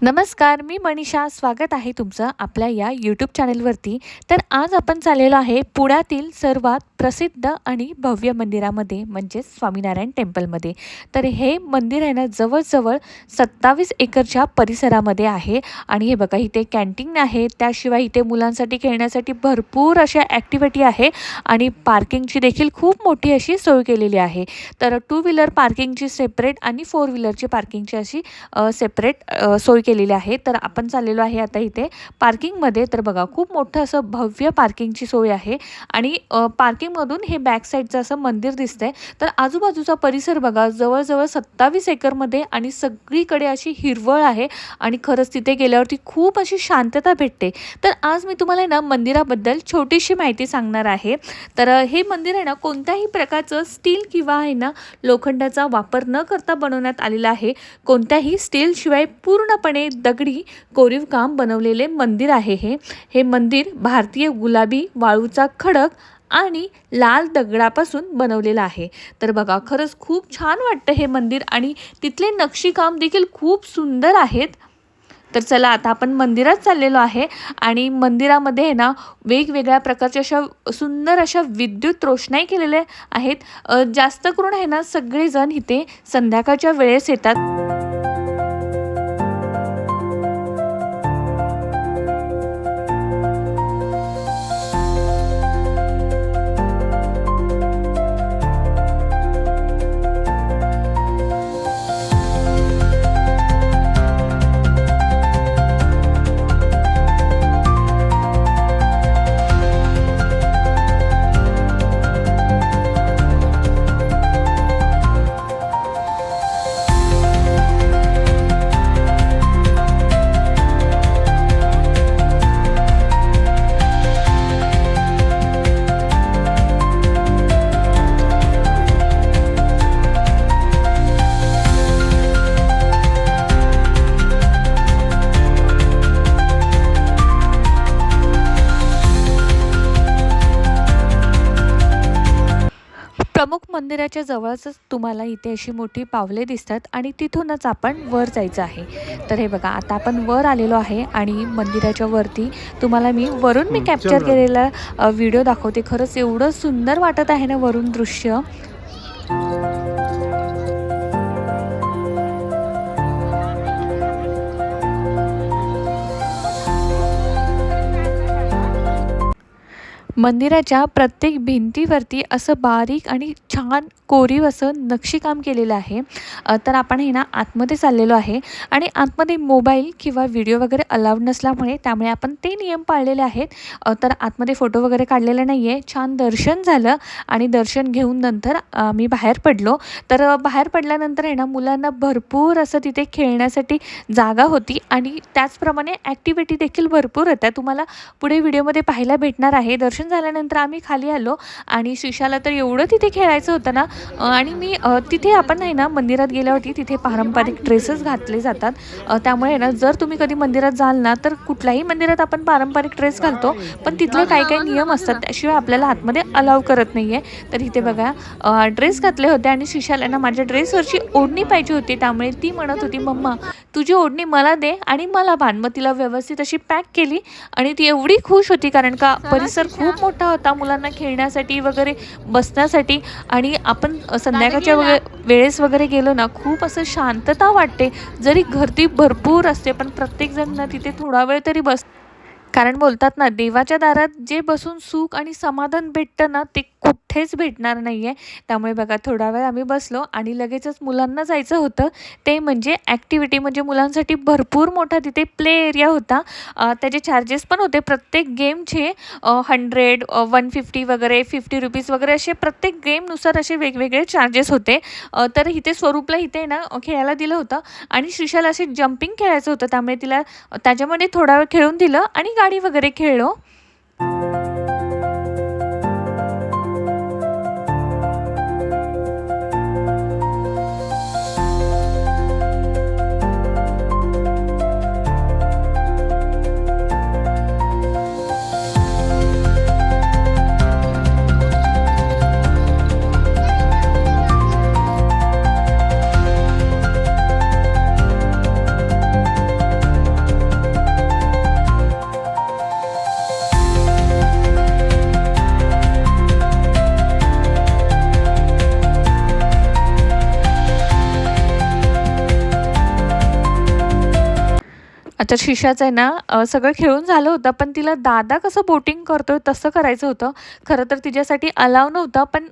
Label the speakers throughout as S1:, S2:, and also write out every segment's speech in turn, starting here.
S1: नमस्कार, मी मनीषा. स्वागत आहे तुमचं आपल्या या यूट्यूब चॅनलवरती. तर आज आपण चाललेलो आहे पुण्यातील सर्वात प्रसिद्ध आणि भव्य मंदिरामध्ये, म्हणजेच स्वामीनारायण टेम्पलमध्ये. तर हे मंदिर आहे ना, जवळजवळ 27 एकरच्या परिसरामध्ये आहे. आणि हे बघा, इथे कॅन्टीन आहे, त्याशिवाय इथे मुलांसाठी खेळण्यासाठी भरपूर अशा ॲक्टिव्हिटी आहे आणि पार्किंगची देखील खूप मोठी अशी सोय केलेली आहे. तर टू व्हीलर पार्किंगची सेपरेट आणि फोर व्हीलरची पार्किंगची अशी सेपरेट सोय केलेली आहे. तर आपण चाललेलो आहे आता इथे पार्किंगमध्ये. तर बघा, खूप मोठं असं भव्य पार्किंगची सोय आहे आणि पार्किंगमधून हे बॅक साईडचं असं मंदिर दिसतंय. तर आजूबाजूचा परिसर बघा, जवळजवळ 27 एकरमध्ये आणि सगळीकडे अशी हिरवळ आहे आणि खरंच तिथे गेल्यावरती खूप अशी शांतता भेटते. तर आज मी तुम्हाला ना मंदिराबद्दल छोटीशी माहिती सांगणार आहे. तर हे मंदिर आहे ना, कोणत्याही प्रकारचं स्टील किंवा आहे ना लोखंडाचा वापर न करता बनवण्यात आलेलं आहे. कोणत्याही स्टीलशिवाय पूर्णपणे दगडी कोरीव काम बनवलेले मंदिर आहे. हे मंदिर भारतीय गुलाबी वाळूचा खडक आणि लाल दगडापासून बनवलेलं आहे. तर बघा, खरंच खूप छान वाटतं हे मंदिर आणि तिथले नक्षीकाम देखील खूप सुंदर आहेत. तर चला, आता आपण मंदिरात चाललेलो आहे आणि मंदिरामध्ये आहे ना वेगवेगळ्या प्रकारच्या अशा सुंदर अशा विद्युत रोषणाई केलेल्या आहेत. जास्त करून आहे ना सगळेजण इथे संध्याकाळच्या वेळेस येतात. प्रमुख मंदिराच्या जवळच तुम्हाला इथे अशी मोठी पावले दिसतात आणि तिथूनच आपण वर जायचं आहे. तर हे बघा, आता आपण वर आलेलो आहे आणि मंदिराच्या वरती तुम्हाला मी वरून कॅप्चर केलेला व्हिडिओ दाखवते. खरंच एवढं सुंदर वाटत आहे ना वरून दृश्य. मंदिराच्या प्रत्येक भिंतीवरती असं बारीक आणि छान कोरीव असं नक्षीकाम केलेलं आहे. तर आपण हे ना आतमध्ये चाललेलो आहे आणि आतमध्ये मोबाईल किंवा व्हिडिओ वगैरे अलाउड नसल्यामुळे त्यामुळे आपण ते नियम पाळलेले आहेत. तर आतमध्ये फोटो वगैरे काढलेले नाही आहे. छान दर्शन झालं आणि दर्शन घेऊन नंतर मी बाहेर पडलो. तर बाहेर पडल्यानंतर आहे ना मुलांना भरपूर असं तिथे खेळण्यासाठी जागा होती आणि त्याचप्रमाणे ॲक्टिव्हिटी देखील भरपूर होत्या. तुम्हाला पुढे व्हिडिओमध्ये पाहायला भेटणार आहे. दर्शन झाल्यानंतर आम्ही खाली आलो आणि श्रीशाला तर एवढं तिथे खेळायचं होतं ना. आणि मी तिथे आपण नाही ना मंदिरात गेल्यावरती तिथे पारंपरिक ड्रेसेस घातले जातात. त्यामुळे ना जर तुम्ही कधी मंदिरात जाल ना, तर कुठल्याही मंदिरात आपण पारंपरिक ड्रेस घालतो, पण तिथले काही काही नियम असतात, त्याशिवाय आपल्याला आतमध्ये अलाव करत नाही आहे. तर इथे बघा, ड्रेस घातले होते आणि श्रीशाला ना माझ्या ड्रेसवरची ओढणी पाहिजे होती. त्यामुळे ती म्हणत होती, मम्मा तुझी ओढणी मला दे आणि मला बांध. मग तिला व्यवस्थित अशी पॅक केली आणि ती एवढी खुश होती, कारण का परिसर खूप मोठा होता मुलांना खेळण्यासाठी वगैरे बसण्यासाठी. आणि आपण संध्याकाळच्या वेळेस वगैरे गेलो ना, खूप असं शांतता वाटते. जरी गर्दी भरपूर असते पण प्रत्येकजण ना तिथे थोडा वेळ तरी कारण बोलतात ना, देवाच्या दारात जे बसून सुख आणि समाधान भेटतं ना, ते कुठेच भेटणार नाही आहे. त्यामुळे बघा, थोडा वेळ आम्ही बसलो आणि लगेचच मुलांना जायचं होतं. ते म्हणजे ॲक्टिव्हिटी, म्हणजे मुलांसाठी भरपूर मोठा तिथे प्ले एरिया होता. त्याचे चार्जेस पण होते प्रत्येक गेमचे. 100, 150 वगैरे, ₹50 वगैरे असे प्रत्येक गेमनुसार असे वेगवेगळे चार्जेस होते. तर इथे स्वरूपला इथे ना खेळायला दिलं होतं आणि श्रीशाला असे जम्पिंग खेळायचं होतं. त्यामुळे तिला त्याच्यामध्ये थोडा वेळ खेळून दिलं आणि गाडी वगैरे खेळलो. आता शिशाचं आहे ना सगळं खेळून झालं होतं, पण तिला दादा कसं बोटिंग करतोय तसं करायचं होतं. खरं तर तिच्यासाठी अलाव नव्हता, पण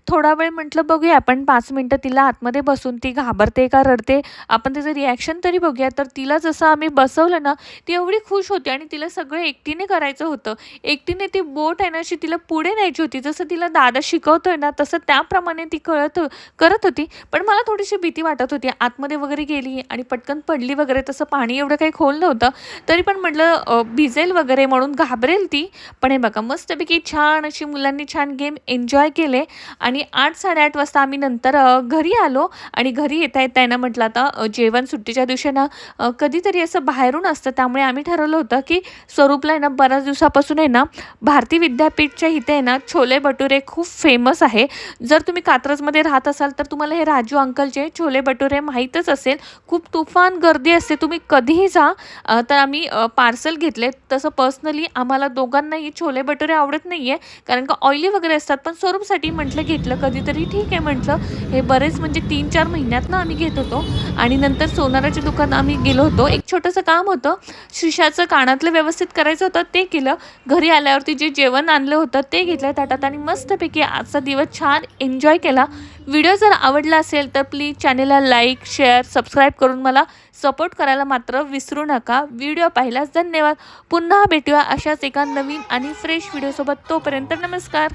S1: थोडा वेळ म्हटलं बघूया आपण 5 मिनिटं तिला आतमध्ये बसून ती घाबरते का रडते, आपण तिचं रिॲक्शन तरी बघूया. तर तिला जसं आम्ही बसवलं ना, ती एवढी खुश होती आणि तिला सगळं एकटीने करायचं होतं. एकटीने ती बोट आहे ना, अशी तिला पुढे न्यायची होती. जसं तिला दादा शिकवतोय ना, तसं त्याप्रमाणे ती करत होती. पण मला थोडीशी भीती वाटत होती. आतमध्ये वगैरे गेली आणि पटकन पडली वगैरे, तसं पाणी एवढं काही खोल नव्हतं. तरी पण म्हटलं भिजेल वगैरे म्हणून घाबरेल ती. पण हे बघा मस्तपैकी छान अशी मुलांनी छान गेम एन्जॉय केले आणि 8:00-8:30 वाजता आम्ही नंतर घरी आलो आणि घरी येता ना म्हटलं आता जेवण सुट्टीच्या दिवशी ना कधीतरी असं बाहेरून असतं. त्यामुळे आम्ही ठरवलं होतं की स्वरूपला आहे ना बऱ्याच दिवसापासून आहे ना भारती विद्यापीठच्या इथे आहे ना छोले भटुरे खूप फेमस आहे. जर तुम्ही कात्रजमध्ये राहत असाल तर तुम्हाला हे राजू अंकलचे छोले भटुरे माहीतच असेल. खूप तुफान गर्दी असते, तुम्ही कधीही जा. तर आम्ही पार्सल घेतले. तसं पर्सनली आम्हाला दोघांनाही छोले भटुरे आवडत नाही आहे, कारण का ऑइली वगैरे असतात. पण स्वरूपसाठी म्हटलं घेतलं कधीतरी ठीक आहे म्हटलं. हे बरेच म्हणजे 3-4 महिन्यातनं आम्ही घेत होतो. आणि नंतर सोनाराच्या दुकानात आम्ही गेलो होतो. एक छोटंसं काम होतं, शिशाचं कानातलं व्यवस्थित करायचं होतं, ते केलं. घरी आल्यावरती जे जेवण आणलं होतं ते घेतलं ताटात आणि मस्तपैकी आजचा दिवस छान एन्जॉय केला. व्हिडिओ जर आवडला असेल तर प्लीज चॅनेलला लाईक, शेअर, सबस्क्राईब करून मला सपोर्ट करायला मात्र विसरू नका. व्हिडिओ पाहिल्यास धन्यवाद. पुन्हा भेटूया अशाच एका नवीन आणि फ्रेश व्हिडिओसोबत. तोपर्यंत नमस्कार.